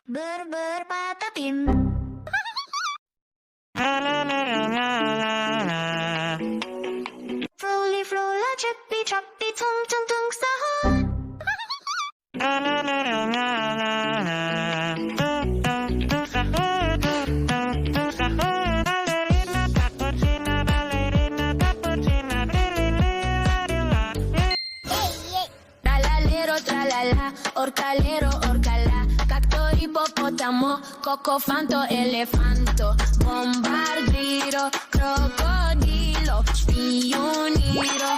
Berberpatatim. Froly Frola Chippy Choppy Tung Tung Tung Sahur. Tralalero, tralala, orcalero, orcala, cacto, hipopótamo, cocofanto, elefanto, bombardiro, crocodilo, spioniro,